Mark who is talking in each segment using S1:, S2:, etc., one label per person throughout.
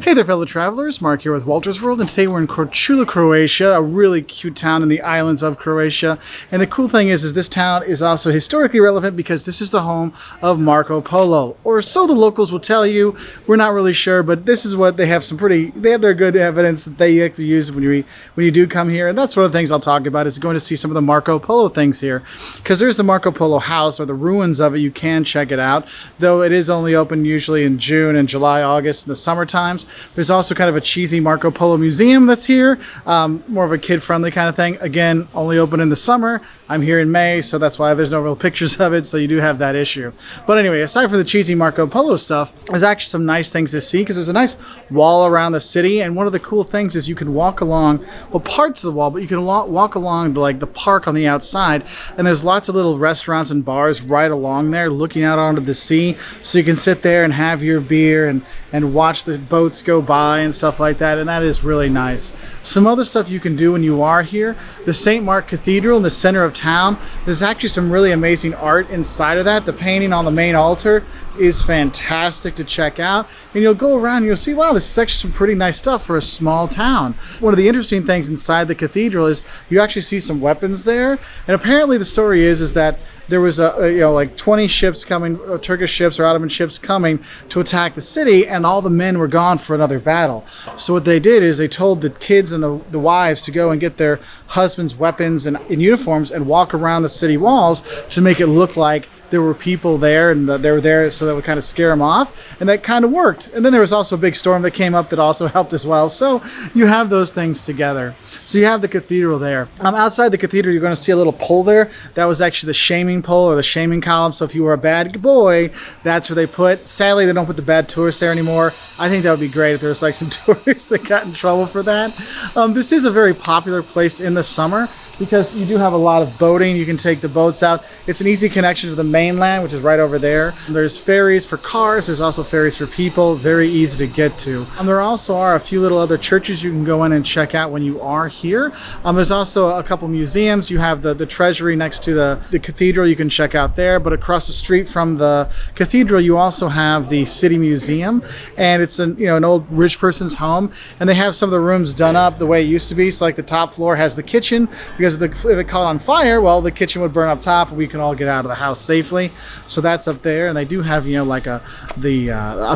S1: Hey there, fellow travelers. Mark here with Wolters World, and today we're in Korčula, Croatia, a really cute town in the islands of Croatia. And the cool thing is this town is also historically relevant because this is the home of Marco Polo, or so the locals will tell you. We're not really sure, but this is what they have they have their good evidence that they like to use when you do come here. And that's one of the things I'll talk about, is going to see some of the Marco Polo things here, because there's the Marco Polo house, or the ruins of it. You can check it out, though it is only open usually in June and July, August, in the summer times. There's also kind of a cheesy Marco Polo museum that's here, more of a kid-friendly kind of thing. Again, only open in the summer. I'm here in May, so that's why there's no real pictures of it, so you do have that issue. But anyway, aside from the cheesy Marco Polo stuff, there's actually some nice things to see, because there's a nice wall around the city, and one of the cool things is you can walk along, well, parts of the wall, but you can walk along the park on the outside, and there's lots of little restaurants and bars right along there, looking out onto the sea, so you can sit there and have your beer and watch the boats go by and stuff like that, and that is really nice. Some other stuff you can do when you are here, the St. Mark Cathedral in the center of town, there's actually some really amazing art inside of that. The painting on the main altar is fantastic to check out, and you'll go around and you'll see, wow, this is actually some pretty nice stuff for a small town. One of the interesting things inside the cathedral is you actually see some weapons there, and apparently the story is that there was like 20 ships coming, Turkish ships or Ottoman ships coming to attack the city, and all the men were gone for another battle. So what they did is they told the kids and the wives to go and get their husbands' weapons and in uniforms and walk around the city walls to make it look like there were people there, and they were there so that would kind of scare them off, and that kind of worked. And then there was also a big storm that came up that also helped as well. So you have those things together. So you have the cathedral there. Outside the cathedral, you're going to see a little pole there. That was actually the shaming pole, or the shaming column. So if you were a bad boy, that's where they put. Sadly, they don't put the bad tourists there anymore. I think that would be great if there was like some tourists that got in trouble for that. This is a very popular place in the summer, because you do have a lot of boating. You can take the boats out. It's an easy connection to the mainland, which is right over there. There's ferries for cars. There's also ferries for people. Very easy to get to. There also are a few little other churches you can go in and check out when you are here. There's also a couple museums. You have the treasury next to the cathedral. You can check out there. But across the street from the cathedral, you also have the city museum, and it's an old rich person's home, and they have some of the rooms done up the way it used to be. So like the top floor has the kitchen, because if it caught on fire, well, the kitchen would burn up top, and we can all get out of the house safely. So that's up there, and they do have like a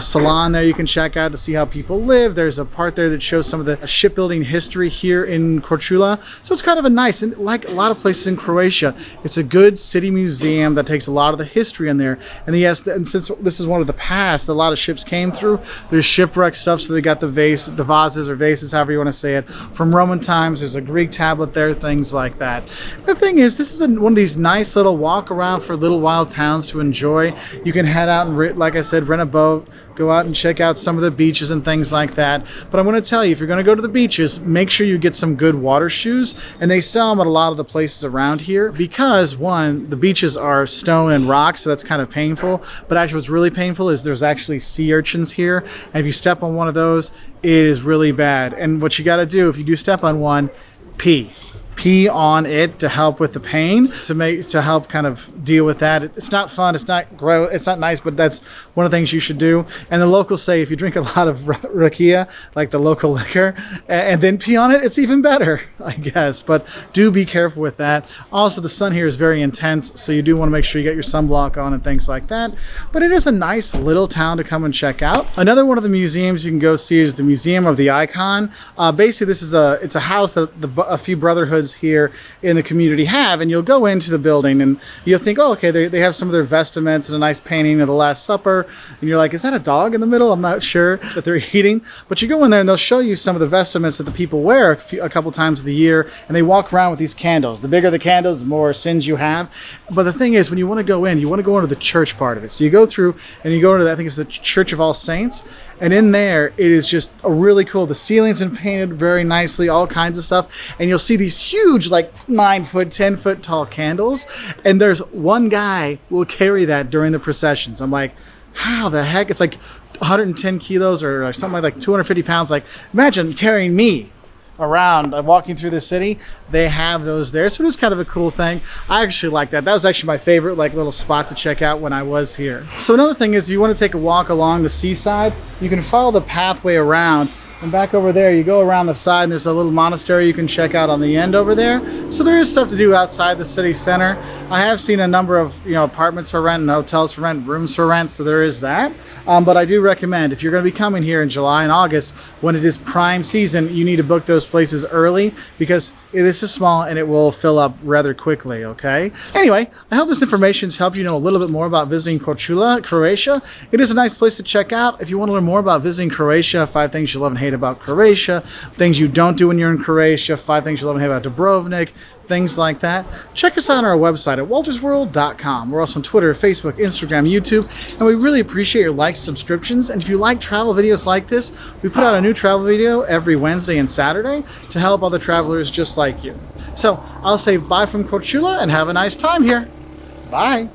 S1: salon there you can check out to see how people live. There's a part there that shows some of the shipbuilding history here in Korčula. So it's kind of a nice, and like a lot of places in Croatia, it's a good city museum that takes a lot of the history in there. And yes, and since this is one of the past, a lot of ships came through. There's shipwreck stuff, so they got the vases or vases, however you want to say it, from Roman times. There's a Greek tablet there, things like that. The thing is, this is one of these nice little walk around for little wild towns to enjoy. You can head out and, like I said, rent a boat, go out and check out some of the beaches and things like that. But I'm going to tell you, if you're going to go to the beaches, make sure you get some good water shoes, and they sell them at a lot of the places around here, because one, the beaches are stone and rock, so that's kind of painful. But actually what's really painful is there's actually sea urchins here, and if you step on one of those, it is really bad. And what you got to do if you do step on one, pee on it to help with the pain, to help kind of deal with that. It's not fun, it's not gross, it's not nice, but that's one of the things you should do. And the locals say if you drink a lot of rakia, like the local liquor, and then pee on it, it's even better, I guess. But do be careful with that. Also, the sun here is very intense, so you do want to make sure you get your sunblock on and things like that. But it is a nice little town to come and check out. Another one of the museums you can go see is the Museum of the Icon. Basically, it's a house that a few brotherhoods here in the community have, and you'll go into the building and you'll think, oh, okay, they have some of their vestments and a nice painting of the Last Supper, and you're like, is that a dog in the middle? I'm not sure that they're eating. But you go in there and they'll show you some of the vestments that the people wear a couple times of the year, and they walk around with these candles. The bigger the candles, the more sins you have. But the thing is, when you want to go into the church part of it. So you go through and you go into, I think it's the Church of All Saints, and in there, it is just a really cool. The ceiling's been painted very nicely, all kinds of stuff. And you'll see these huge, like 9-foot, 10-foot tall candles. And there's one guy who will carry that during the processions. I'm like, how the heck? It's like 110 kilos or something like 250 pounds. Like, imagine carrying me. around walking through the city, they have those there. So it is kind of a cool thing. I actually like that. That was actually my favorite like little spot to check out when I was here. So another thing is, if you want to take a walk along the seaside, you can follow the pathway around. And back over there, you go around the side and there's a little monastery you can check out on the end over there. So there is stuff to do outside the city center. I have seen a number of apartments for rent and hotels for rent, rooms for rent, so there is that. But I do recommend, if you're going to be coming here in July and August, when it is prime season, you need to book those places early because this is small and it will fill up rather quickly, okay? Anyway, I hope this information has helped you know a little bit more about visiting Korčula, Croatia. It is a nice place to check out. If you want to learn more about visiting Croatia, 5 things you love and hate about Croatia, things you don't do when you're in Croatia, 5 things you love and hate about Dubrovnik, things like that, check us out on our website at woltersworld.com. We're also on Twitter, Facebook, Instagram, YouTube, and we really appreciate your likes, subscriptions, and if you like travel videos like this, we put out a new travel video every Wednesday and Saturday to help other travelers just like you. So I'll say bye from Korčula and have a nice time here. Bye.